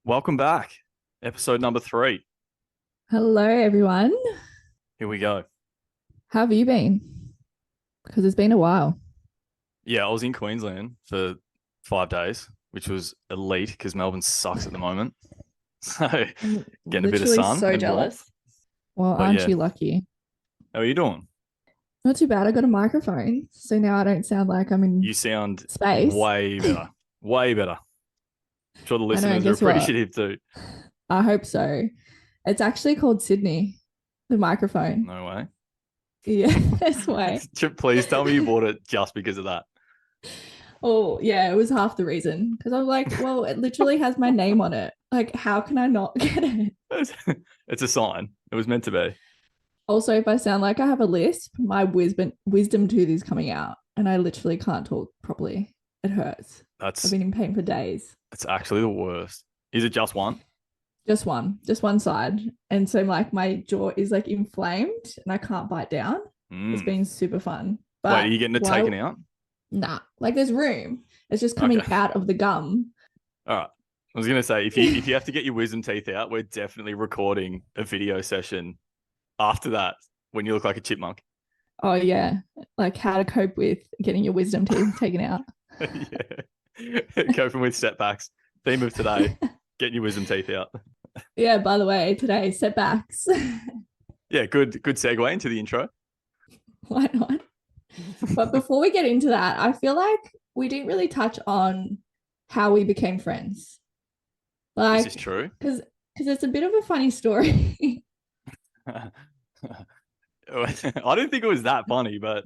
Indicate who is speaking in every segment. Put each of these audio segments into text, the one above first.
Speaker 1: Welcome back. Episode number 3.
Speaker 2: Hello, everyone.
Speaker 1: Here we go.
Speaker 2: How have you been? Because it's been a while.
Speaker 1: Yeah, I was in Queensland for 5 days, which was elite because Melbourne sucks at the moment. So
Speaker 2: I'm
Speaker 1: getting a bit of
Speaker 2: literally
Speaker 1: sun
Speaker 2: so
Speaker 1: and warmth.
Speaker 2: jealous. Well,
Speaker 1: But
Speaker 2: aren't
Speaker 1: yeah,
Speaker 2: you lucky?
Speaker 1: how are you doing?
Speaker 2: Not too bad. I got a microphone, so now I don't sound like I'm
Speaker 1: You
Speaker 2: in
Speaker 1: sound
Speaker 2: space.
Speaker 1: way better. Way better. I'm sure the
Speaker 2: I know, and
Speaker 1: listeners are
Speaker 2: guess what?
Speaker 1: appreciative too.
Speaker 2: I hope so. It's actually called Sydney, the microphone.
Speaker 1: No way.
Speaker 2: Yeah, that's why.
Speaker 1: Please tell me you bought it just because of that.
Speaker 2: Oh, yeah, it was half the reason. Because I was like, well, it literally has my name on it. Like, how can I not get it?
Speaker 1: It's a sign. It was meant to be.
Speaker 2: Also, if I sound like I have a lisp, my wisdom tooth is coming out, and I literally can't talk properly. It hurts. I've
Speaker 1: That's
Speaker 2: been in pain for days.
Speaker 1: it's actually the worst. Is it just one?
Speaker 2: Just one side, and so like my jaw is like inflamed, and I can't bite down. It's
Speaker 1: Mm.
Speaker 2: been super fun,
Speaker 1: Wait, are
Speaker 2: but
Speaker 1: you getting it
Speaker 2: why?
Speaker 1: taken out?
Speaker 2: Nah, like there's room. It's just
Speaker 1: Okay.
Speaker 2: coming out of the gum.
Speaker 1: All right. I was gonna say if you have to get your wisdom teeth out, we're definitely recording a video session after that when you look like a chipmunk.
Speaker 2: Oh yeah, like how to cope with getting your wisdom teeth taken out.
Speaker 1: Yeah. Coping with setbacks. Theme of today, getting your wisdom teeth out.
Speaker 2: Yeah. By the way, today setbacks.
Speaker 1: Yeah, good segue into the intro.
Speaker 2: Why not? But before we get into that, I feel like we didn't really touch on how we became friends.
Speaker 1: Is this
Speaker 2: Like,
Speaker 1: true?
Speaker 2: because it's a bit of a funny story.
Speaker 1: I didn't think it was that funny, but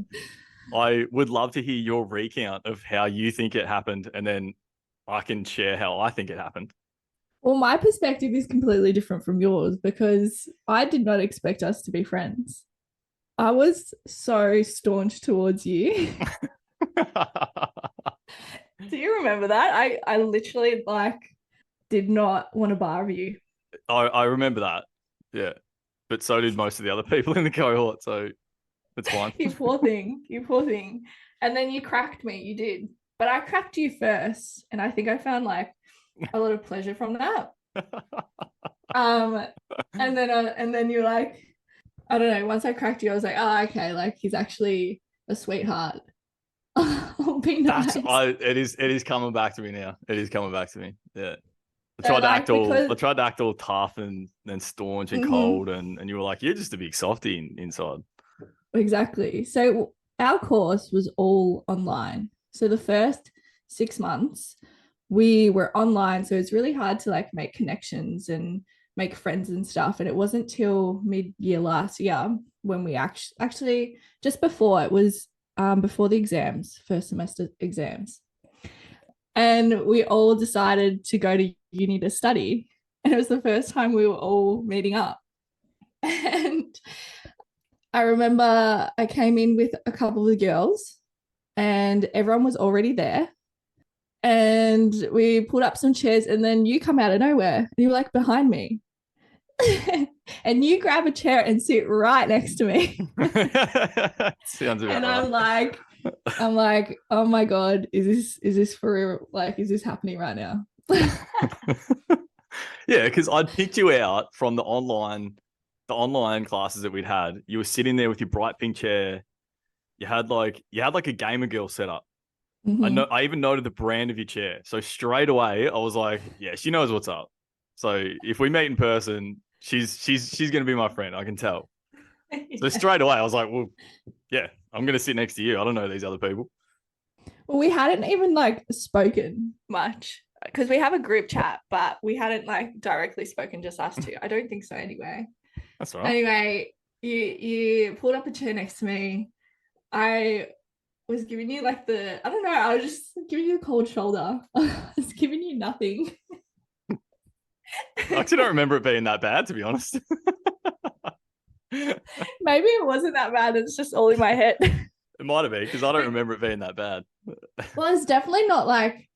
Speaker 1: I would love to hear your recount of how you think it happened, and then I can share how I think it happened.
Speaker 2: Well, my perspective is completely different from yours because I did not expect us to be friends. I was so staunch towards you. Do you remember that? I literally like did not want to bar you.
Speaker 1: I remember that. Yeah. But so did most of the other people in the cohort, so it's fine.
Speaker 2: You poor thing. You poor thing. And then you cracked me. You did. But I cracked you first. And I think I found like a lot of pleasure from that. Um, and then you're like, I don't know, once I cracked you, I was like, oh, okay, like he's actually a sweetheart. I'll be
Speaker 1: That's
Speaker 2: nice.
Speaker 1: it is coming back to me now. It is coming back to me. Yeah.
Speaker 2: So like
Speaker 1: I
Speaker 2: because
Speaker 1: tried to act all tough and then staunch and
Speaker 2: mhm,
Speaker 1: cold, and you were like, you're just a big softie inside.
Speaker 2: exactly. So our course was all online. So the first 6 months we were online. So it's really hard to like make connections and make friends and stuff. And it wasn't till mid-year last year when we actually just before it was before the exams, first semester exams. And we all decided to go to uni to study. And it was the first time we were all meeting up. And I remember I came in with a couple of the girls and everyone was already there. And we pulled up some chairs, and then you come out of nowhere and you were like behind me. And you grab a chair and sit right next to me.
Speaker 1: Sounds about
Speaker 2: And
Speaker 1: right.
Speaker 2: I'm like, oh my God, is this for real? Like, is this happening right now?
Speaker 1: Yeah, because I'd picked you out from the online classes that we'd had. You were sitting there with your bright pink chair. You had like a gamer girl set up. I know.
Speaker 2: Mm-hmm.
Speaker 1: I even noted the brand of your chair. So straight away, I was like, yeah, she knows what's up. So if we meet in person, she's gonna be my friend. I can tell. So
Speaker 2: Yeah.
Speaker 1: straight away, I was like, well, yeah, I'm gonna sit next to you. I don't know these other people.
Speaker 2: Well, we hadn't even like spoken much because we have a group chat, but we hadn't like directly spoken, just us two. I don't think so anyway.
Speaker 1: That's all right.
Speaker 2: Anyway, you pulled up a chair next to me. I was giving you like I don't know, I was just giving you a cold shoulder. I was giving you nothing.
Speaker 1: I actually don't remember it being that bad, to be honest. It
Speaker 2: Maybe it wasn't that bad. It's just all in my head.
Speaker 1: might have been because I don't remember it being that bad.
Speaker 2: Well, it's definitely not like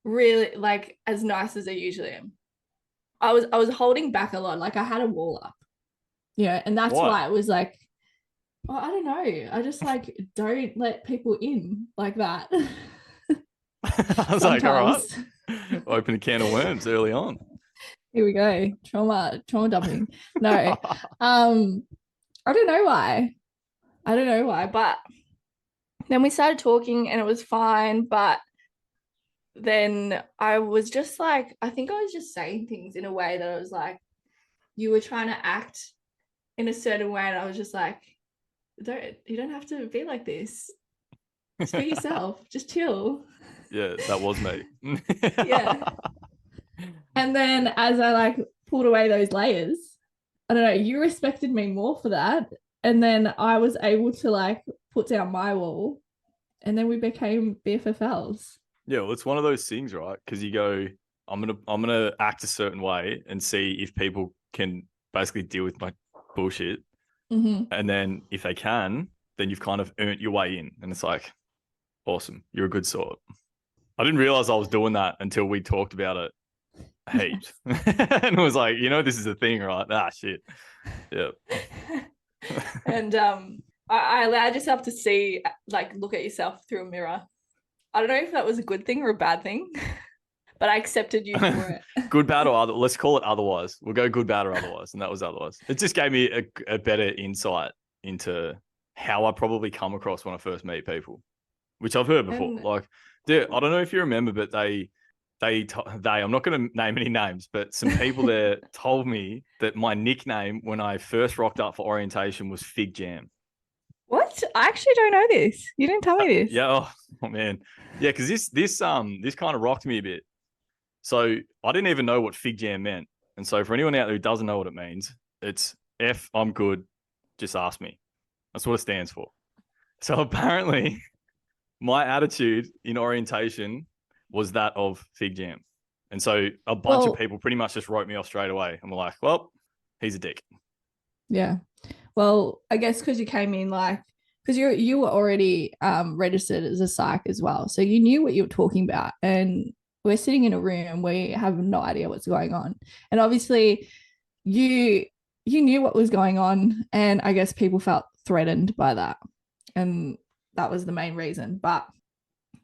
Speaker 2: really like as nice as I usually am. I was holding back a lot. Like I had a wall up, and that's
Speaker 1: Why?
Speaker 2: why it was like, oh, I don't know. I just like don't let people in like that.
Speaker 1: I was like, all right,
Speaker 2: Sometimes.
Speaker 1: open a can of worms early on.
Speaker 2: Here we go. Trauma dumping. No. I don't know why. I don't know why, but then we started talking and it was fine, but then I was just like, I think I was just saying things in a way that I was like, you were trying to act in a certain way, and I was just like, you don't have to be like this. Just be yourself. Just chill.
Speaker 1: Yeah, that was me.
Speaker 2: Yeah. And then as I like pulled away those layers, I don't know, you respected me more for that. And then I was able to like put down my wall, and then we became BFFLs.
Speaker 1: Yeah, well, it's one of those things, right? Because you go, I'm gonna act a certain way and see if people can basically deal with my bullshit.
Speaker 2: Mm-hmm.
Speaker 1: And then if they can, then you've kind of earned your way in. And it's like, awesome, you're a good sort. I didn't realize I was doing that until we talked about it a heap. And it was like, this is a thing, right? Ah, shit. Yeah.
Speaker 2: And I allowed yourself to see, like, look at yourself through a mirror. I don't know if that was a good thing or a bad thing, but I accepted you for it.
Speaker 1: Good, bad, or other. Let's call it otherwise. We'll go good, bad, or otherwise. And that was otherwise. It just gave me a better insight into how I probably come across when I first meet people, which I've heard before.
Speaker 2: And,
Speaker 1: like, dude, I don't know if you remember, but I'm not going to name any names, but some people there told me that my nickname when I first rocked up for orientation was Fig Jam.
Speaker 2: what? I actually don't know this. You didn't tell me this.
Speaker 1: Yeah. Oh man. Yeah. Cause this kind of rocked me a bit. So I didn't even know what Fig Jam meant. And so for anyone out there who doesn't know what it means, it's F, I'm good. Just ask me. That's what it stands for. So apparently my attitude in orientation was that of Fig Jam. And so a bunch of people pretty much just wrote me off straight away and were like, well, he's a dick.
Speaker 2: Yeah. Well, I guess because you came in like, because you were already registered as a psych as well. So you knew what you were talking about. And we're sitting in a room, we have no idea what's going on. And obviously you knew what was going on. And I guess people felt threatened by that. And that was the main reason. But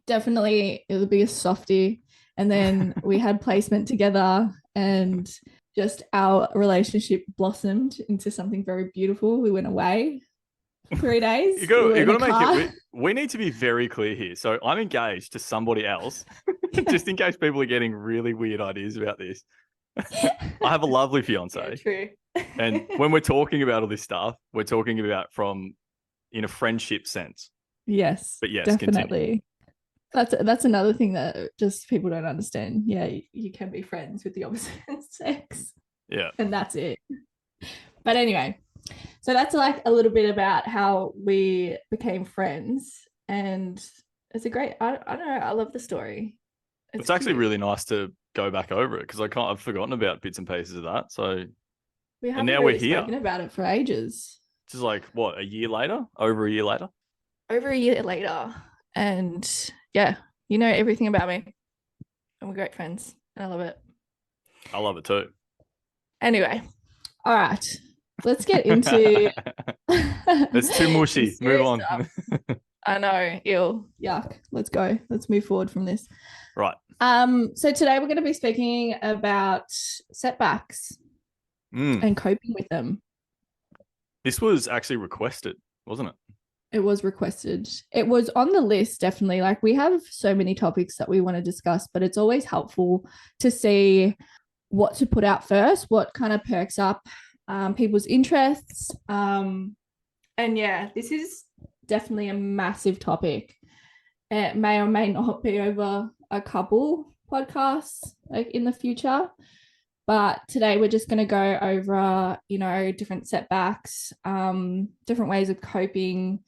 Speaker 2: definitely it was the biggest softie. And then we had placement together, and just our relationship blossomed into something very beautiful. We went away 3 days.
Speaker 1: You got to make it. We need to be very clear here. So I'm engaged to somebody else, just in case people are getting really weird ideas about this. I have a lovely fiance.
Speaker 2: Yeah, true.
Speaker 1: And when we're talking about all this stuff, we're talking about from in a friendship sense.
Speaker 2: Yes.
Speaker 1: But yes,
Speaker 2: definitely. Continue. That's another thing that just people don't understand. Yeah, you can be friends with the opposite sex.
Speaker 1: Yeah.
Speaker 2: And that's it. But anyway, so that's like a little bit about how we became friends. And it's a great, I don't know, I love the story.
Speaker 1: It's actually really nice to go back over it because I've forgotten about bits and pieces of that. So
Speaker 2: we haven't really spoken about it for ages.
Speaker 1: Just like what, a year later? Over a year later?
Speaker 2: Over a year later. And yeah, you know everything about me. And we're great friends. And I love it.
Speaker 1: I love it too.
Speaker 2: Anyway, all right. Let's get into
Speaker 1: It's too mushy. Move on.
Speaker 2: I know, ill. Yuck. Let's go. Let's move forward from this.
Speaker 1: Right.
Speaker 2: So today we're going to be speaking about setbacks and coping with them.
Speaker 1: This was actually requested, wasn't it?
Speaker 2: It was requested. It was on the list, definitely. Like, we have so many topics that we want to discuss, but it's always helpful to see what to put out first, what kind of perks up people's interests. And yeah, this is definitely a massive topic. It may or may not be over a couple podcasts like in the future. But today we're just going to go over, different setbacks, different ways of coping.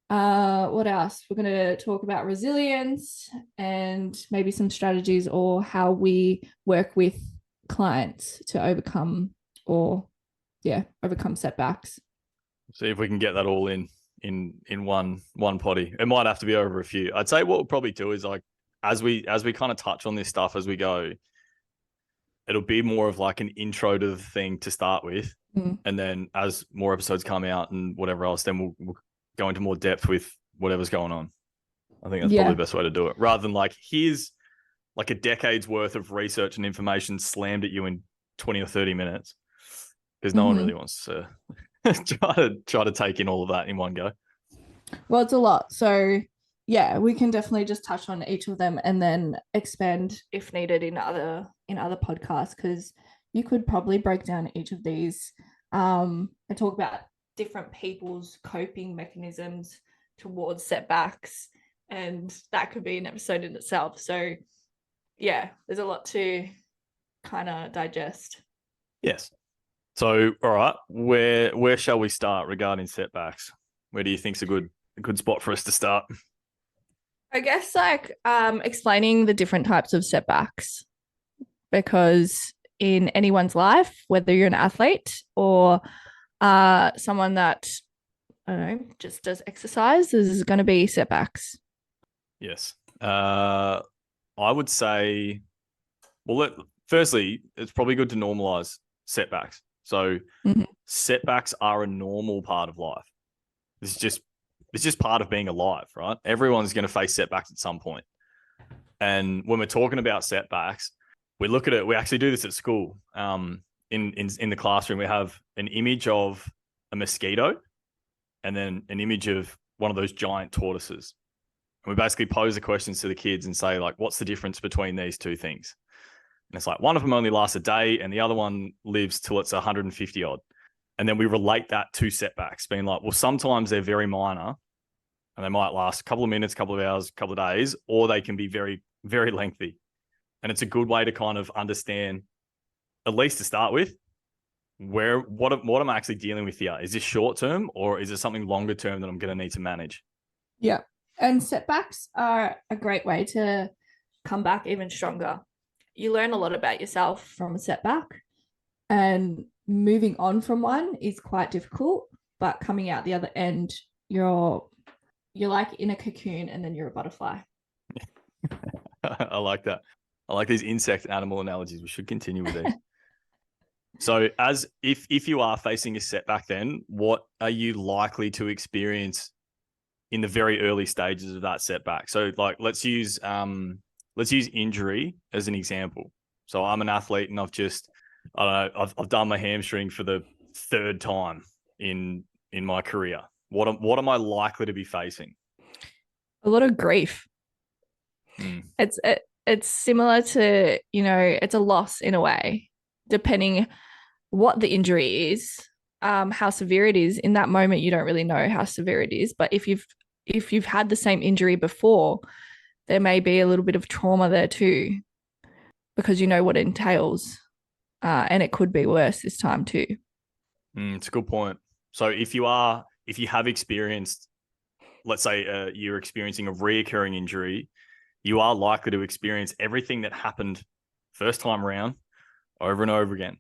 Speaker 2: What else? We're going to talk about resilience and maybe some strategies or how we work with clients to overcome setbacks.
Speaker 1: See if we can get that all in one potty. It might have to be over a few. I'd say what we'll probably do is, like, as we kind of touch on this stuff as we go, it'll be more of like an intro to the thing to start with. And then as more episodes come out and whatever else, then we'll go into more depth with whatever's going on. I think that's probably the best way to do it, rather than like, here's like a decade's worth of research and information slammed at you in 20 or 30 minutes because no one really wants to try to take in all of that in one go.
Speaker 2: Well, it's a lot. So yeah, we can definitely just touch on each of them and then expand if needed in other podcasts, because you could probably break down each of these and talk about different people's coping mechanisms towards setbacks, and that could be an episode in itself. So yeah, there's a lot to kind of digest.
Speaker 1: Yes. So, all right, where shall we start regarding setbacks? Where do you think's a good spot for us to start?
Speaker 2: I guess like explaining the different types of setbacks, because in anyone's life, whether you're an athlete or someone that, I don't know, just does exercise, there's going to be setbacks.
Speaker 1: Yes. I would say, well, firstly, it's probably good to normalize setbacks. So setbacks are a normal part of life. It's just part of being alive, right? Everyone's going to face setbacks at some point. And when we're talking about setbacks, we look at it. We actually do this at school. In the classroom, we have an image of a mosquito and then an image of one of those giant tortoises. And we basically pose the questions to the kids and say, like, what's the difference between these two things? And it's like one of them only lasts a day and the other one lives till it's 150 odd. And then we relate that to setbacks, being like, well, sometimes they're very minor and they might last a couple of minutes, couple of hours, couple of days, or they can be very, very lengthy. And it's a good way to kind of understand, at least to start with, what am I actually dealing with here? Is this short term or is it something longer term that I'm going to need to manage?
Speaker 2: Yeah. And setbacks are a great way to come back even stronger. You learn a lot about yourself from a setback, and moving on from one is quite difficult, but coming out the other end, you're like in a cocoon and then you're a butterfly.
Speaker 1: I like that. I like these insect animal analogies. We should continue with these. So as if you are facing a setback, then what are you likely to experience in the very early stages of that setback? So like let's use injury as an example. So I'm an athlete and I've done my hamstring for the third time in my career. What am I likely to be facing?
Speaker 2: A lot of grief. It's similar to, it's a loss in a way, depending what the injury is, how severe it is. In that moment, you don't really know how severe it is. But if you've had the same injury before, there may be a little bit of trauma there too, because you know what it entails, and it could be worse this time too.
Speaker 1: It's a good point. So if you have experienced, let's say you're experiencing a reoccurring injury, you are likely to experience everything that happened first time around over and over again.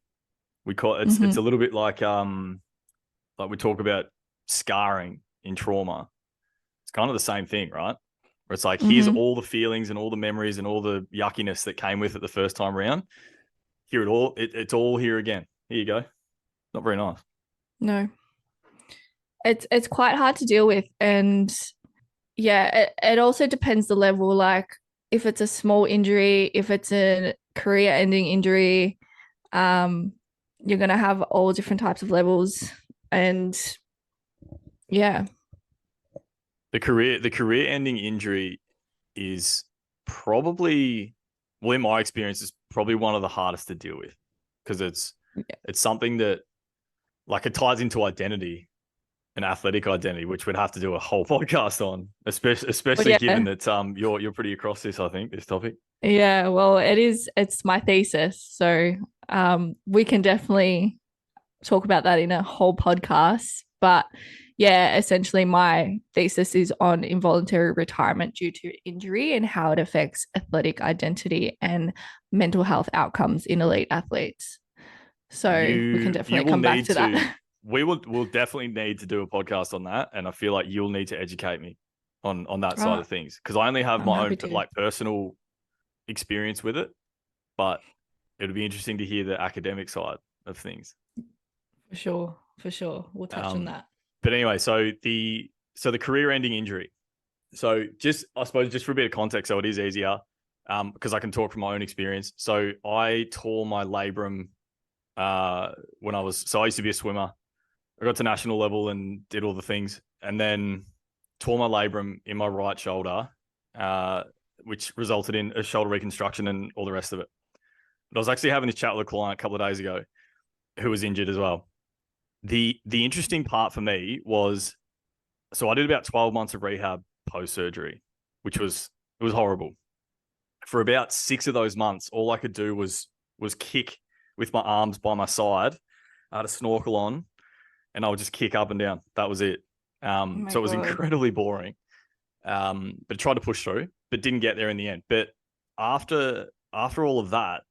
Speaker 1: We call it, it's a little bit like we talk about scarring in trauma. It's kind of the same thing, right? Where it's like, here's all the feelings and all the memories and all the yuckiness that came with it the first time around. Here it all, it's all here again. Here you go. Not very nice.
Speaker 2: No. It's quite hard to deal with. And yeah, it also depends the level. Like if it's a small injury, if it's a career-ending injury, you're gonna have all different types of levels. And yeah.
Speaker 1: The career-ending injury is probably, well, in my experience, is probably one of the hardest to deal with, because it's something that, like, it ties into identity, an athletic identity, which we'd have to do a whole podcast on, especially given that you're pretty across this, I think, this topic.
Speaker 2: Yeah, well, it's my thesis, so we can definitely talk about that in a whole podcast. But yeah, essentially my thesis is on involuntary retirement due to injury and how it affects athletic identity and mental health outcomes in elite athletes. So we can definitely come back to that.
Speaker 1: We'll definitely need to do a podcast on that, and I feel like you'll need to educate me on that side of things, because I only have my own like personal experience with it, but it'll be interesting to hear the academic side of things.
Speaker 2: For sure. We'll touch on that.
Speaker 1: But anyway, so the career-ending injury. So I suppose just for a bit of context, so it is easier, because I can talk from my own experience. So I tore my labrum when I used to be a swimmer. I got to national level and did all the things, and then tore my labrum in my right shoulder, uh, which resulted in a shoulder reconstruction and all the rest of it. But I was actually having this chat with a client a couple of days ago who was injured as well. The interesting part for me was, so I did about 12 months of rehab post surgery, which was, it was horrible. For about 6 of those months, all I could do was kick with my arms by my side. I had a snorkel on, and I would just kick up and down. That was it.
Speaker 2: Oh my
Speaker 1: So it was
Speaker 2: God.
Speaker 1: incredibly boring. But tried to push through, but didn't get there in the end. But after all of that,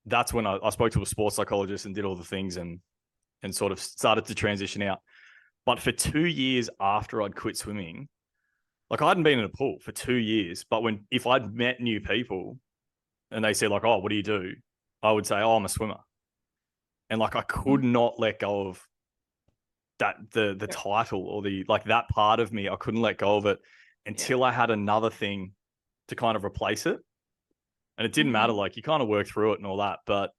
Speaker 1: that's when I spoke to a sports psychologist and did all the things and sort of started to transition out. But for 2 years after I'd quit swimming, like I hadn't been in a pool for 2 years, but if I'd met new people and they said like, "Oh, what do you do?" I would say, "Oh, I'm a swimmer," and like I could not let go of that the title or the like that part of me. I couldn't let go of it until I had another thing to kind of replace it. And it didn't matter, like you kind of work through it and all that, but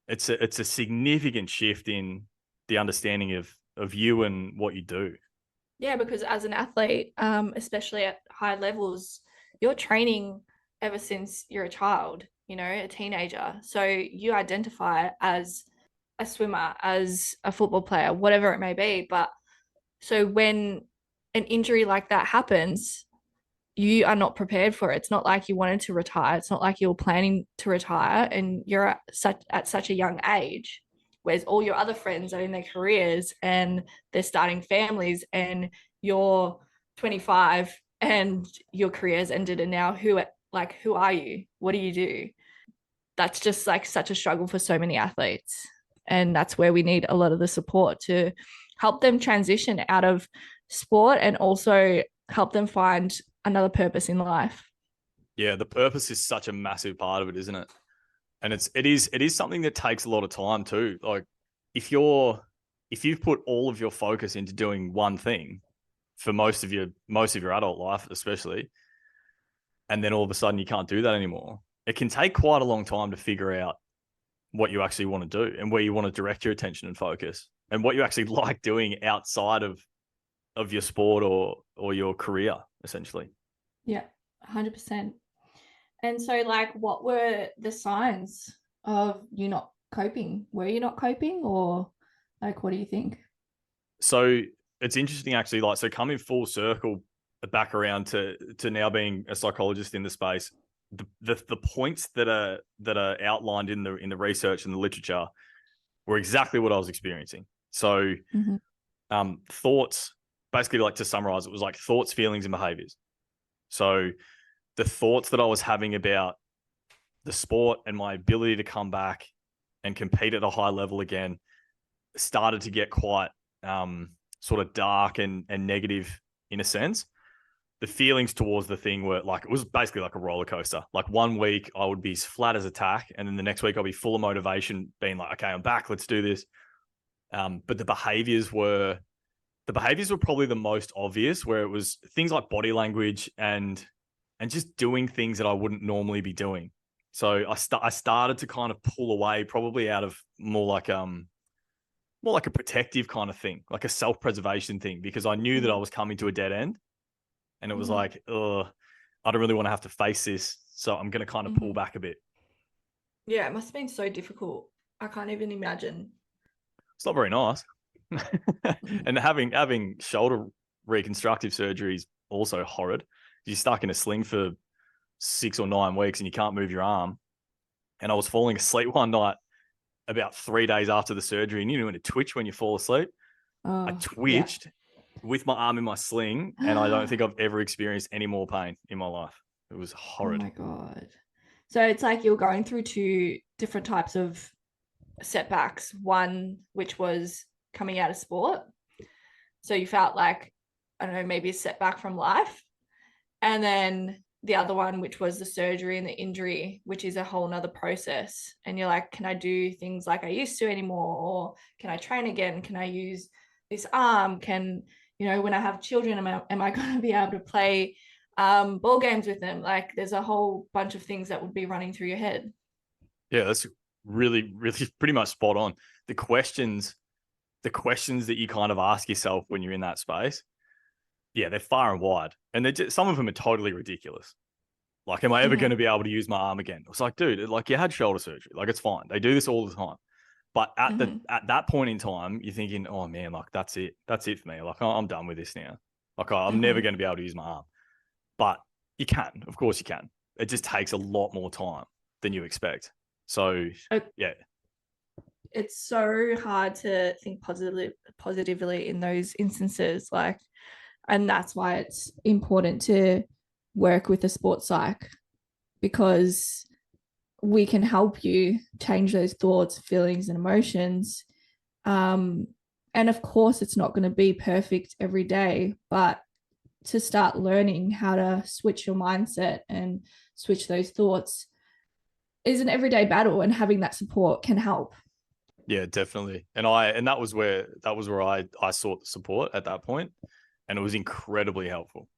Speaker 1: it's a significant shift in the understanding of you and what you do.
Speaker 2: Yeah, because as an athlete, especially at high levels, you're training ever since you're a child, you know, a teenager. So you identify as a swimmer, as a football player, whatever it may be. But so when an injury like that happens, you are not prepared for it. It's not like you wanted to retire. It's not like you were planning to retire and you're at such a young age, whereas all your other friends are in their careers and they're starting families and you're 25 and your career's ended and now who are you? What do you do? That's just like such a struggle for so many athletes. And that's where we need a lot of the support to help them transition out of sport and also help them find another purpose in life.
Speaker 1: Yeah, the purpose is such a massive part of it, isn't it? And it is something that takes a lot of time too. Like if you've put all of your focus into doing one thing for most of your adult life, especially, and then all of a sudden you can't do that anymore, it can take quite a long time to figure out what you actually want to do and where you want to direct your attention and focus and what you actually like doing outside of your sport or your career, essentially.
Speaker 2: Yeah, 100%. And so, like, what were the signs of you not coping? Were you not coping, or like, what do you think?
Speaker 1: So it's interesting actually, like, so coming full circle back around to now being a psychologist in the space, the points that are outlined in the research and the literature were exactly what I was experiencing. So thoughts, basically, like to summarize, it was like thoughts, feelings, and behaviors. So the thoughts that I was having about the sport and my ability to come back and compete at a high level again started to get quite sort of dark and negative in a sense. The feelings towards the thing were like, it was basically like a roller coaster. Like one week I would be flat as a tack, and then the next week I'll be full of motivation, being like, okay, I'm back, let's do this. But the behaviors were probably the most obvious, where it was things like body language and just doing things that I wouldn't normally be doing. So I started to kind of pull away, probably out of more like a protective kind of thing, like a self-preservation thing, because I knew that I was coming to a dead end, and it was like, I don't really want to have to face this, so I'm going to kind of pull back a bit.
Speaker 2: Yeah, it must have been so difficult. I can't even imagine.
Speaker 1: It's not very nice. And having shoulder reconstructive surgery is also horrid. You're stuck in a sling for 6 or 9 weeks and you can't move your arm. And I was falling asleep one night about 3 days after the surgery, and you know when to twitch when you fall asleep. I twitched with my arm in my sling, and I don't think I've ever experienced any more pain in my life. It was horrid.
Speaker 2: Oh my God. So it's like you're going through two different types of setbacks. One, which was coming out of sport. So you felt like, I don't know, maybe a setback from life. And then the other one, which was the surgery and the injury, which is a whole nother process. And you're like, can I do things like I used to anymore? Or can I train again? Can I use this arm? Can, when I have children, am I going to be able to play ball games with them? Like there's a whole bunch of things that would be running through your head.
Speaker 1: Yeah, that's really, really pretty much spot on. The questions that you kind of ask yourself when you're in that space, yeah, they're far and wide. And they're just, some of them are totally ridiculous. Like, am I ever going to be able to use my arm again? It's like, dude, like you had shoulder surgery. Like, it's fine. They do this all the time. But at that point in time, you're thinking, oh man, like that's it. That's it for me. Like, I'm done with this now. Like, I'm never going to be able to use my arm. But you can, of course you can. It just takes a lot more time than you expect. So yeah.
Speaker 2: It's so hard to think positively in those instances. Like, and that's why it's important to work with a sports psych, because we can help you change those thoughts, feelings, and emotions. And of course, it's not going to be perfect every day, but to start learning how to switch your mindset and switch those thoughts is an everyday battle, and having that support can help.
Speaker 1: Yeah, definitely. And that was where I sought the support at that point, and it was incredibly helpful.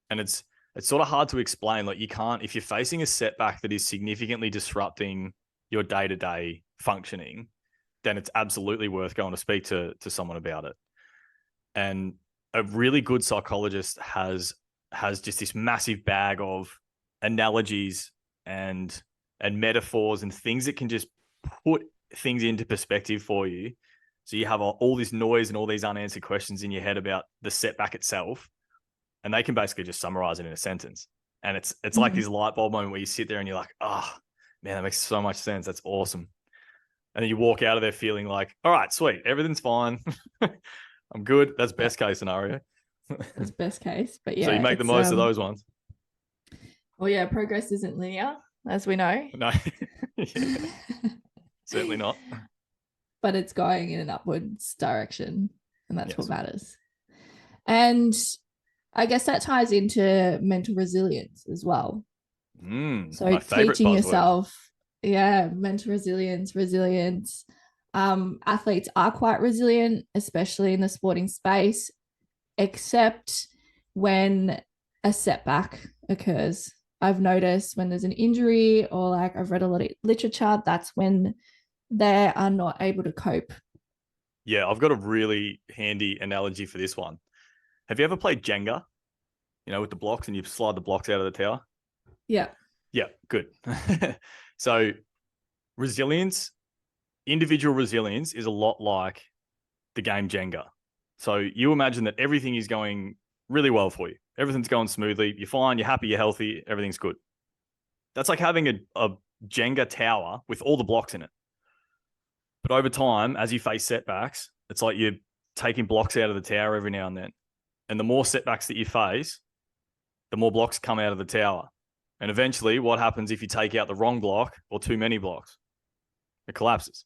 Speaker 1: And it's sort of hard to explain. Like, you can't, if you're facing a setback that is significantly disrupting your day-to-day functioning, then it's absolutely worth going to speak to someone about it. And a really good psychologist has just this massive bag of analogies and metaphors and things that can just put things into perspective for you. So you have all this noise and all these unanswered questions in your head about the setback itself, and they can basically just summarize it in a sentence. And it's like this light bulb moment where you sit there and you're like, oh man, that makes so much sense. That's awesome. And then you walk out of there feeling like, all right, sweet, everything's fine. I'm good. That's best case scenario.
Speaker 2: That's best case. But yeah,
Speaker 1: so you make the most of those ones.
Speaker 2: Well, yeah, progress isn't linear, as we know.
Speaker 1: No, certainly not.
Speaker 2: But it's going in an upwards direction, and that's what matters. And I guess that ties into mental resilience as well. So teaching yourself, mental resilience. Athletes are quite resilient, especially in the sporting space, except when a setback occurs. I've noticed when there's an injury, or like I've read a lot of literature, that's when they are not able to cope.
Speaker 1: Yeah, I've got a really handy analogy for this one. Have you ever played Jenga? You know, with the blocks, and you slide the blocks out of the tower?
Speaker 2: Yeah.
Speaker 1: Yeah, good. So individual resilience is a lot like the game Jenga. So you imagine that everything is going really well for you. Everything's going smoothly. You're fine. You're happy. You're healthy. Everything's good. That's like having a Jenga tower with all the blocks in it. But over time, as you face setbacks, it's like you're taking blocks out of the tower every now and then. And the more setbacks that you face, the more blocks come out of the tower. And eventually, what happens if you take out the wrong block or too many blocks? It collapses.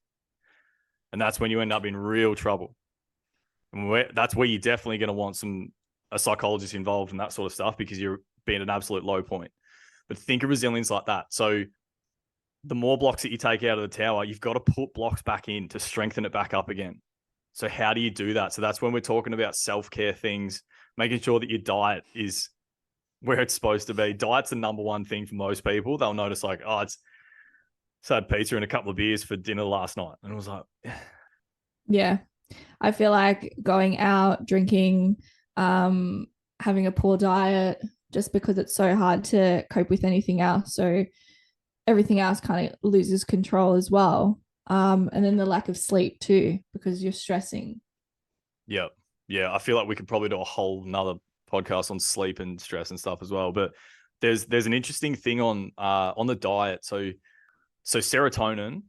Speaker 1: And that's when you end up in real trouble. And that's where you're definitely going to want a psychologist involved in that sort of stuff, because you're being at an absolute low point. But think of resilience like that. So the more blocks that you take out of the tower, you've got to put blocks back in to strengthen it back up again. So how do you do that? So that's when we're talking about self-care things, making sure that your diet is where it's supposed to be. Diet's the number one thing for most people. They'll notice like, oh, it's had pizza and a couple of beers for dinner last night. And it was like,
Speaker 2: yeah, I feel like going out, drinking, having a poor diet, just because it's so hard to cope with anything else. So everything else kind of loses control as well. And then the lack of sleep too, because you're stressing.
Speaker 1: Yeah. Yeah. I feel like we could probably do a whole nother podcast on sleep and stress and stuff as well. But there's an interesting thing on the diet. So serotonin,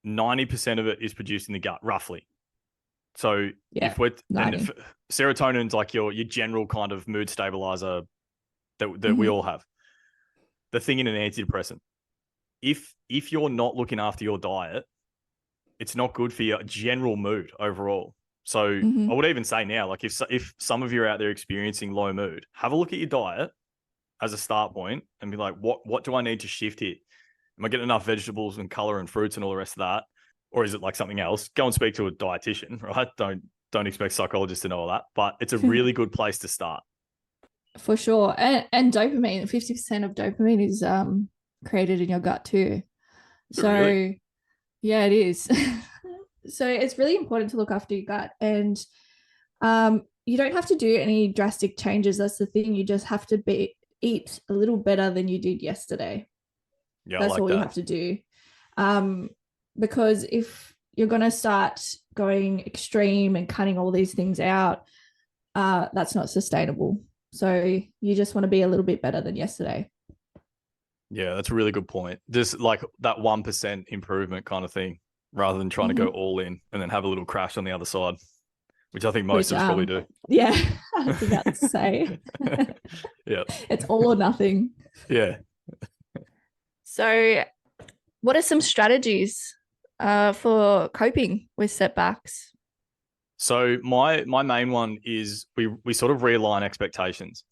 Speaker 1: 90% of it is produced in the gut, roughly. So if serotonin's like your general kind of mood stabilizer that we all have. The thing in an antidepressant. If you're not looking after your diet, it's not good for your general mood overall. So I would even say now, like if some of you are out there experiencing low mood, have a look at your diet as a start point and be like, what do I need to shift here? Am I getting enough vegetables and color and fruits and all the rest of that? Or is it like something else? Go and speak to a dietitian, right? Don't expect psychologists to know all that, but it's a really good place to start.
Speaker 2: For sure. And dopamine, 50% of dopamine is created in your gut too. So really? Yeah, it is. So it's really important to look after your gut, and you don't have to do any drastic changes. That's the thing. You just have to eat a little better than you did yesterday.
Speaker 1: Yeah, I
Speaker 2: That's
Speaker 1: like
Speaker 2: all you
Speaker 1: that.
Speaker 2: have to do. Um, because if you're going to start going extreme and cutting all these things out, that's not sustainable. So you just want to be a little bit better than yesterday.
Speaker 1: Yeah, that's a really good point. Just like that 1% improvement kind of thing, rather than trying to go
Speaker 2: Mm-hmm.
Speaker 1: all in and then have a little crash on the other side, which I think most
Speaker 2: Which,
Speaker 1: of us probably do.
Speaker 2: yeah, I was about to say
Speaker 1: Yeah.
Speaker 2: it's all or nothing.
Speaker 1: Yeah.
Speaker 2: So, what are some strategies for coping with setbacks?
Speaker 1: So my main one is we sort of realign expectations.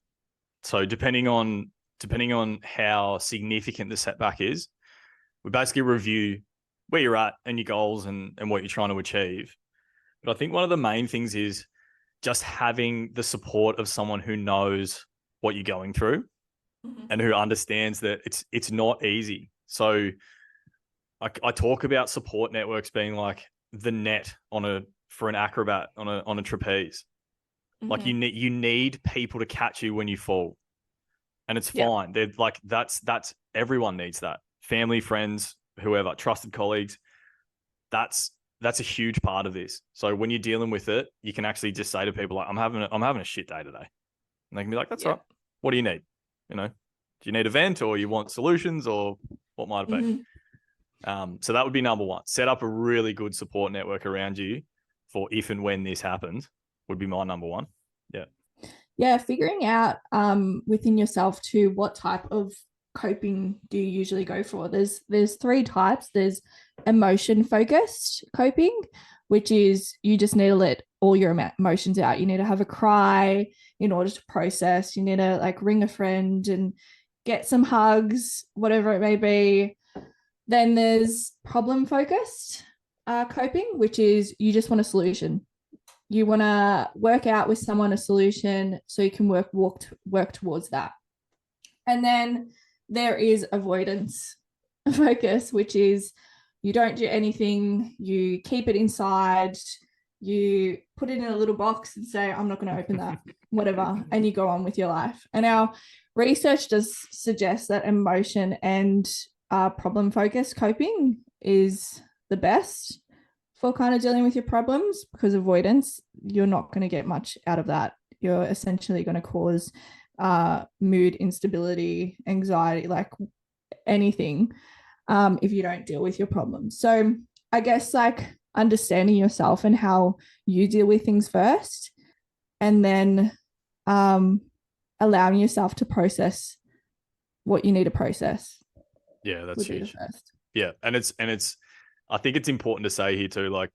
Speaker 1: So depending on how significant the setback is, we basically review where you're at and your goals and what you're trying to achieve. But I think one of the main things is just having the support of someone who knows what you're going through
Speaker 2: Mm-hmm.
Speaker 1: and who understands that it's not easy. So I talk about support networks being like the net on a for an acrobat on a trapeze. Like
Speaker 2: Mm-hmm.
Speaker 1: you need people to catch you when you fall, and it's
Speaker 2: Yeah.
Speaker 1: fine. They're like that's everyone needs that. Family, friends, whoever, trusted colleagues. That's that's a huge part of this. So when you're dealing with it, you can actually just say to people like, I'm having a shit day today," and they can be like, "That's all
Speaker 2: Yeah.
Speaker 1: right. What do you need? You know, do you need a vent or you want solutions or what might it be?"
Speaker 2: Mm-hmm.
Speaker 1: So that would be number one. Set up a really good support network around you for if and when this happens would be my number one. Yeah.
Speaker 2: Yeah, figuring out within yourself too what type of coping do you usually go for. There's three types. There's emotion focused coping, which is you just need to let all your emotions out. You need to have a cry in order to process. You need to like ring a friend and get some hugs, whatever it may be. Then there's problem focused coping, which is you just want a solution. You want to work out with someone a solution so you can work towards that. And then there is avoidance focus, which is you don't do anything, you keep it inside, you put it in a little box and say, I'm not going to open that, whatever, and you go on with your life. And our research does suggest that emotion and problem focused coping is the best for kind of dealing with your problems, because avoidance, you're not going to get much out of that. You're essentially going to cause mood instability, anxiety, like anything, if you don't deal with your problems. So I guess like understanding yourself and how you deal with things first, and then um, allowing yourself to process what you need to process
Speaker 1: Yeah, that's
Speaker 2: would be the
Speaker 1: huge.
Speaker 2: first.
Speaker 1: Yeah. And it's I think it's important to say here too, like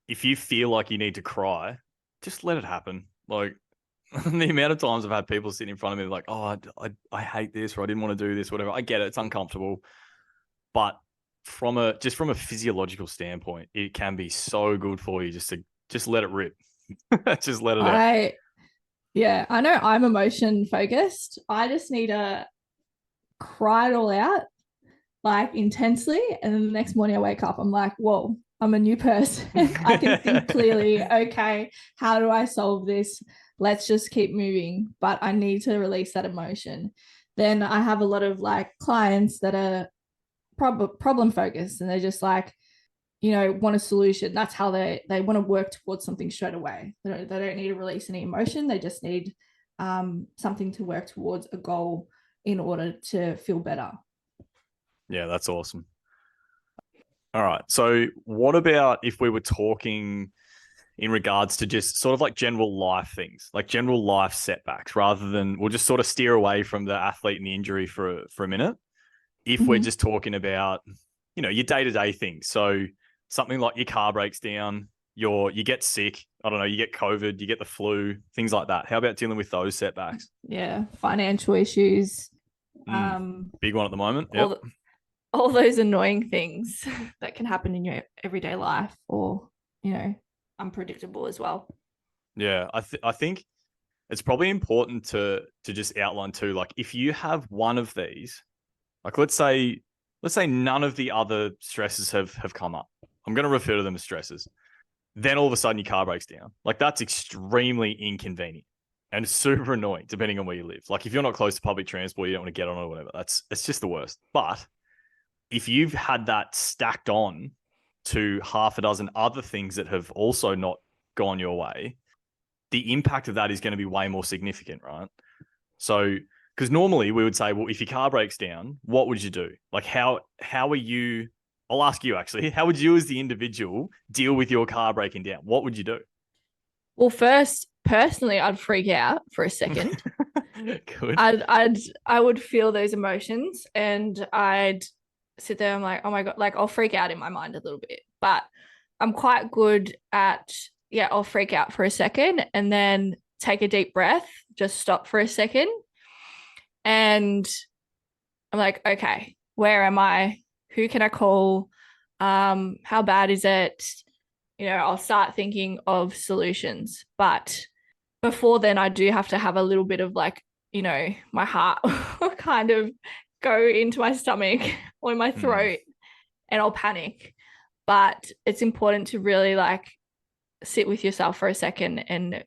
Speaker 1: if you feel like you need to cry, just let it happen. Like the amount of times I've had people sitting in front of me like, oh, I hate this, or I didn't want to do this, whatever. I get it, it's uncomfortable, but from a physiological standpoint, it can be so good for you just to just let it rip, just let it out.
Speaker 2: I Yeah, I know I'm emotion focused. I just need to cry it all out like intensely. And then the next morning I wake up, I'm like, whoa, I'm a new person. I can think clearly. Okay, how do I solve this? Let's just keep moving. But I need to release that emotion. Then I have a lot of like clients that are problem focused, and they're just like, want a solution. That's how they want to work towards something straight away. They don't need to release any emotion. They just need something to work towards a goal in order to feel better.
Speaker 1: Yeah, that's awesome. All right. So, what about if we were talking in regards to just sort of like general life things, like general life setbacks, rather than we'll just sort of steer away from the athlete and the injury for a minute. If we're
Speaker 2: Mm-hmm.
Speaker 1: just talking about, your day to day things. So something like your car breaks down, you get sick, I don't know, you get COVID, you get the flu, things like that. How about dealing with those setbacks?
Speaker 2: Yeah, financial issues,
Speaker 1: Mm,
Speaker 2: um,
Speaker 1: big one at the moment.
Speaker 2: all
Speaker 1: Yep.
Speaker 2: the, all those annoying things that can happen in your everyday life, or unpredictable as well.
Speaker 1: Yeah, I think it's probably important to just outline too. Like if you have one of these, like let's say none of the other stresses have come up. I'm going to refer to them as stresses. Then all of a sudden your car breaks down. Like that's extremely inconvenient and super annoying depending on where you live. Like if you're not close to public transport, you don't want to get on it or whatever. It's just the worst. But if you've had that stacked on to half a dozen other things that have also not gone your way, the impact of that is going to be way more significant, right? So, because normally we would say, well, if your car breaks down, what would you do? Like how are you, I'll ask you actually, how would you as the individual deal with your car breaking down? What would you do?
Speaker 2: Well, first, personally, I'd freak out for a second.
Speaker 1: Good.
Speaker 2: I would feel those emotions and I'd sit there. I'm like, oh my God, like I'll freak out in my mind a little bit, but I'm quite good at, yeah, I'll freak out for a second and then take a deep breath, just stop for a second. And I'm like, okay, where am I? Who can I call? How bad is it? I'll start thinking of solutions. But before then, I do have to have a little bit of like, my heart kind of go into my stomach or in my throat and I'll panic. But it's important to really like sit with yourself for a second and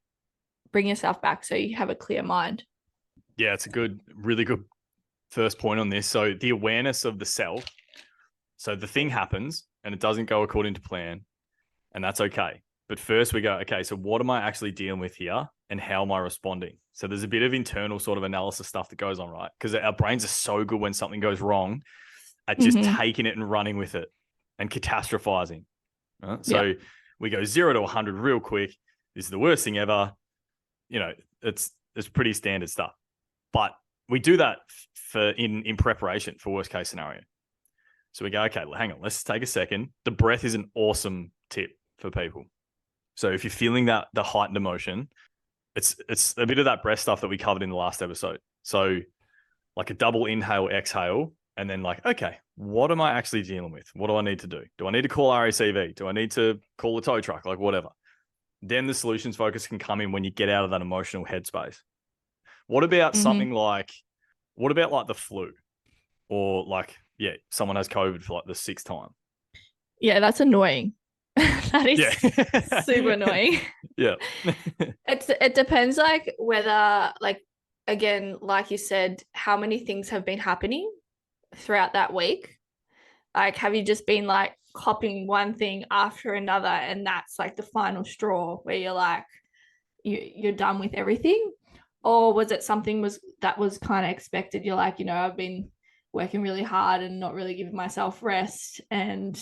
Speaker 2: bring yourself back so you have a clear mind.
Speaker 1: Yeah, it's a really good first point on this. So the awareness of the self. So the thing happens and it doesn't go according to plan, and that's okay. But first we go, okay, so what am I actually dealing with here and how am I responding? So there's a bit of internal sort of analysis stuff that goes on, right? Because our brains are so good when something goes wrong at just taking it and running with it and catastrophizing. Right? So we go 0 to 100 real quick. This is the worst thing ever. It's pretty standard stuff. But we do that in preparation for worst case scenario. So we go, okay, hang on, let's take a second. The breath is an awesome tip for people. So if you're feeling the heightened emotion, it's a bit of that breath stuff that we covered in the last episode. So like a double inhale, exhale, and then like, okay, what am I actually dealing with? What do I need to do? Do I need to call RACV? Do I need to call a tow truck? Like whatever. Then the solutions focus can come in when you get out of that emotional headspace. What about something like, the flu? Or like, someone has COVID for like the 6th time.
Speaker 2: Yeah, that's annoying. That is super annoying.
Speaker 1: Yeah.
Speaker 2: It depends like whether like, again, like you said, how many things have been happening throughout that week. Like, have you just been like copying one thing after another and that's like the final straw where you're like, you're done with everything? Or was it something that was kind of expected? You're like, I've been working really hard and not really giving myself rest, and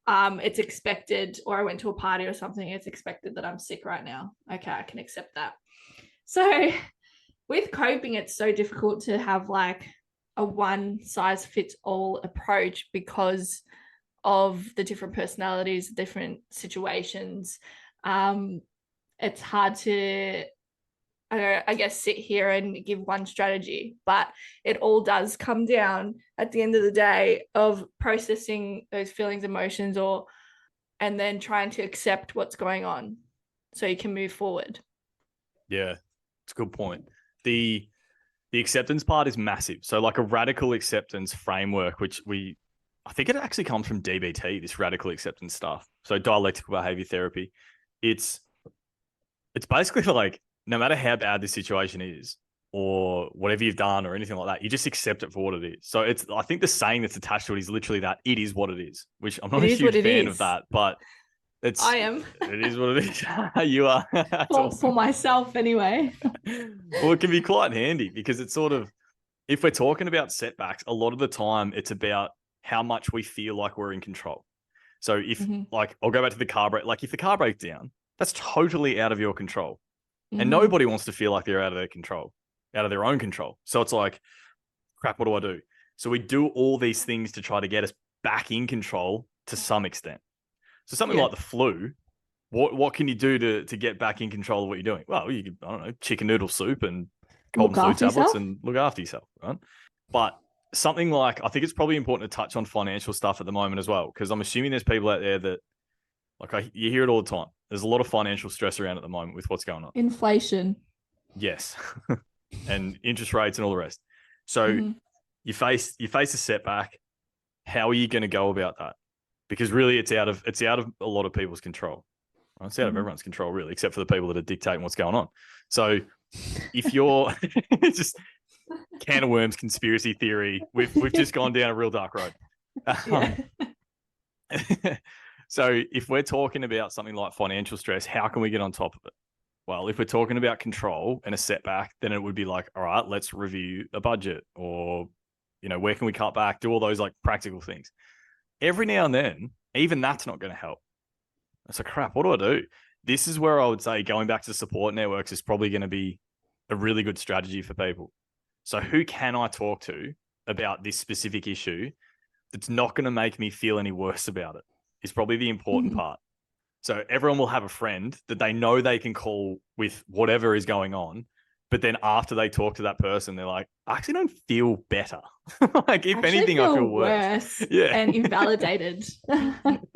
Speaker 2: it's expected, or I went to a party or something, it's expected that I'm sick right now. Okay, I can accept that. So with coping, it's so difficult to have like a one size fits all approach because of the different personalities, different situations. It's hard to, I guess, sit here and give one strategy, but it all does come down at the end of the day of processing those feelings, emotions, and then trying to accept what's going on so you can move forward.
Speaker 1: Yeah, it's a good point. The acceptance part is massive. So like a radical acceptance framework, which I think it actually comes from DBT, this radical acceptance stuff. So dialectical behavior therapy. It's basically like, no matter how bad the situation is or whatever you've done or anything like that, you just accept it for what it is. So I think the saying that's attached to it is literally that it is what it is, which I'm not a huge fan of that, but
Speaker 2: I am.
Speaker 1: It is what it is. You are.
Speaker 2: For myself anyway.
Speaker 1: Well, it can be quite handy because it's sort of, if we're talking about setbacks, a lot of the time it's about how much we feel like we're in control. So if like, I'll go back to the car break, like if the car breaks down, that's totally out of your control. And nobody wants to feel like they're out of their control, out of their own control. So it's like, crap, what do I do? So we do all these things to try to get us back in control to some extent. So something like the flu, what can you do to get back in control of what you're doing? Well, you could, I don't know, chicken noodle soup and cold and flu tablets and look after yourself, right? But something like, I think it's probably important to touch on financial stuff at the moment as well, because I'm assuming there's people out there that, like, you hear it all the time. There's a lot of financial stress around at the moment with what's going on.
Speaker 2: Inflation.
Speaker 1: Yes. And interest rates and all the rest. So you face a setback. how are you going to go about that? Because really it's out of a lot of people's control. Well, it's out of everyone's control, really, except for the people that are dictating what's going on. So if you're just can of worms, conspiracy theory, we've just gone down a real dark road.
Speaker 2: Yeah.
Speaker 1: So if we're talking about something like financial stress, how can we get on top of it? Well, if we're talking about control and a setback, then it would be like, all right, let's review a budget, or, where can we cut back? Do all those like practical things. Every now and then, even that's not going to help. It's like, crap, what do I do? This is where I would say going back to support networks is probably going to be a really good strategy for people. So who can I talk to about this specific issue that's not going to make me feel any worse about it is probably the important part. So everyone will have a friend that they know they can call with whatever is going on. But then after they talk to that person, they're like, I actually don't feel better. Like, if anything, I feel worse. Yeah.
Speaker 2: And invalidated.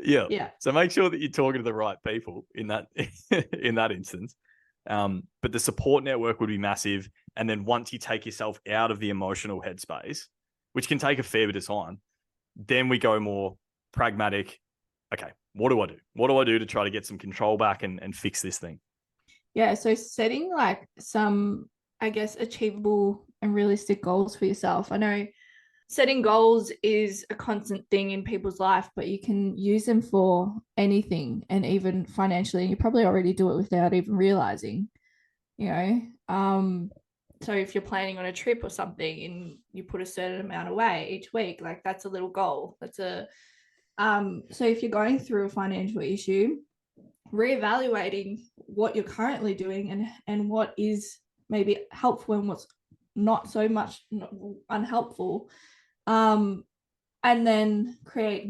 Speaker 1: Yeah.
Speaker 2: Yeah.
Speaker 1: So make sure that you're talking to the right people in that instance. But the support network would be massive. And then once you take yourself out of the emotional headspace, which can take a fair bit of time, then we go more pragmatic. Okay, what do I do? What do I do to try to get some control back and fix this thing?
Speaker 2: Yeah. So setting like some, I guess, achievable and realistic goals for yourself. I know setting goals is a constant thing in people's life, but you can use them for anything, and even financially. You probably already do it without even realizing, so if you're planning on a trip or something and you put a certain amount away each week, like that's a little goal. So if you're going through a financial issue, reevaluating what you're currently doing and what is maybe helpful and what's not so much unhelpful, and then create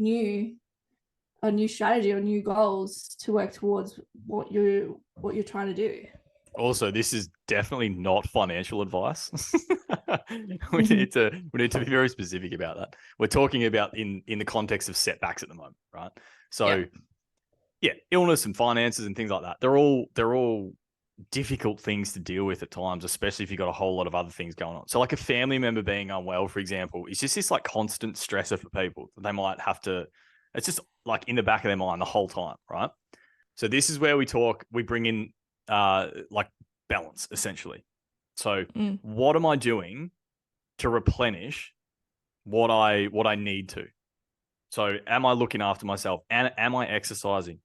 Speaker 2: a new strategy or new goals to work towards what you're trying to do.
Speaker 1: Also, this is definitely not financial advice. we need to be very specific about that. We're talking about in the context of setbacks at the moment, right? So yeah, illness and finances and things like that. They're all difficult things to deal with at times, especially if you've got a whole lot of other things going on. So like a family member being unwell, for example, is just this like constant stressor for people that they might have to, it's just like in the back of their mind the whole time, right? So this is where we bring in like balance, essentially. So what am I doing to replenish what I need to? So am I looking after myself? And am I exercising?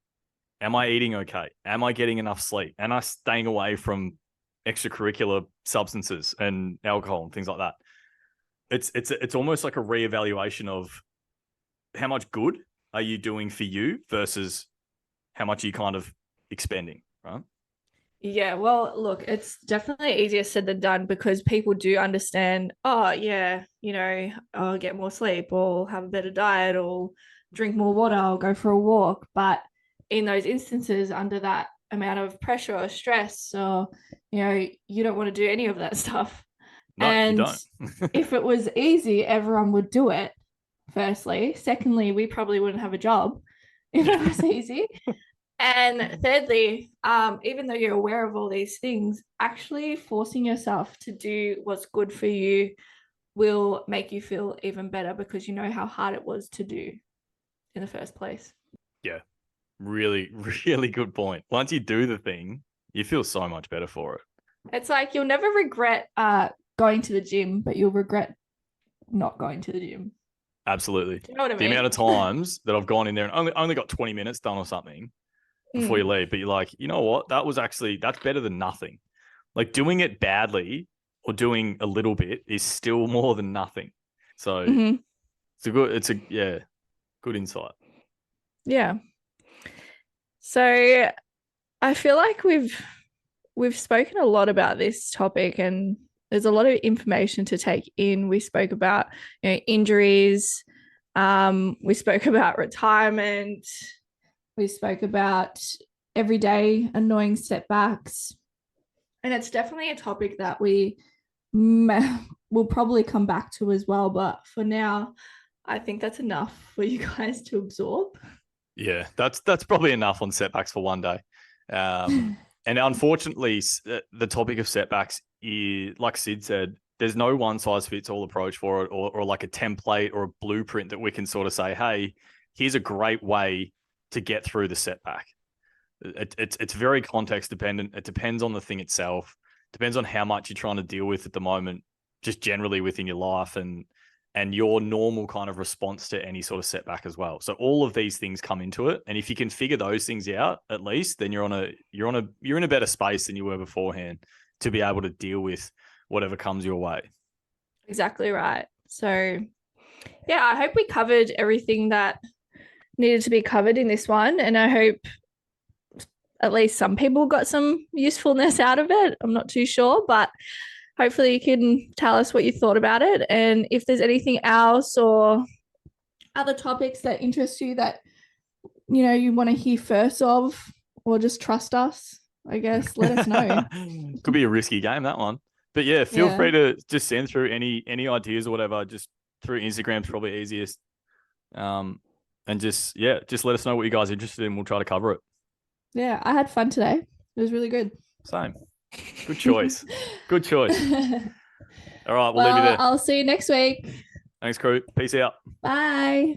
Speaker 1: Am I eating okay? Am I getting enough sleep? Am I staying away from extracurricular substances and alcohol and things like that? It's almost like a reevaluation of how much good are you doing for you versus how much are you kind of expending, right?
Speaker 2: Yeah, well, look, it's definitely easier said than done, because people do understand, oh, yeah, I'll get more sleep or have a better diet or drink more water or go for a walk. But in those instances, under that amount of pressure or stress, or, you don't want to do any of that stuff.
Speaker 1: No,
Speaker 2: and
Speaker 1: you don't.
Speaker 2: If it was easy, everyone would do it, firstly. Secondly, we probably wouldn't have a job if it was easy. And thirdly, even though you're aware of all these things, actually forcing yourself to do what's good for you will make you feel even better, because you know how hard it was to do in the first place.
Speaker 1: Yeah, really, really good point. Once you do the thing, you feel so much better for it.
Speaker 2: It's like you'll never regret going to the gym, but you'll regret not going to the gym.
Speaker 1: Absolutely.
Speaker 2: Do you know what I mean?
Speaker 1: The amount of times that I've gone in there and only got 20 minutes done or something before you leave, but you're like, you know what? That's better than nothing. Like doing it badly or doing a little bit is still more than nothing. So it's a good insight.
Speaker 2: Yeah. So I feel like we've spoken a lot about this topic, and there's a lot of information to take in. We spoke about injuries, we spoke about retirement, we spoke about everyday annoying setbacks, and it's definitely a topic that we will probably come back to as well. But for now, I think that's enough for you guys to absorb.
Speaker 1: Yeah, that's probably enough on setbacks for one day. And unfortunately, the topic of setbacks is, like Sid said, there's no one size fits all approach for it, or like a template or a blueprint that we can sort of say, hey, here's a great way to get through the setback. It's very context dependent. It depends on the thing itself. Depends on how much you're trying to deal with at the moment, just generally within your life, and your normal kind of response to any sort of setback as well. So all of these things come into it, and if you can figure those things out, at least, then you're in a better space than you were beforehand to be able to deal with whatever comes your way.
Speaker 2: Exactly right. So, yeah, I hope we covered everything that needed to be covered in this one, and I hope at least some people got some usefulness out of it. I'm not too sure, but hopefully you can tell us what you thought about it. And if there's anything else or other topics that interest you that, you want to hear first of, or just trust us, I guess, let us know.
Speaker 1: Could be a risky game, that one. But yeah, feel free to just send through any ideas or whatever. Just through Instagram's probably easiest. And just let us know what you guys are interested in. We'll try to cover it.
Speaker 2: Yeah, I had fun today. It was really good.
Speaker 1: Same. Good choice. Good choice. All right, we'll leave you there.
Speaker 2: I'll see you next week.
Speaker 1: Thanks, crew. Peace out.
Speaker 2: Bye.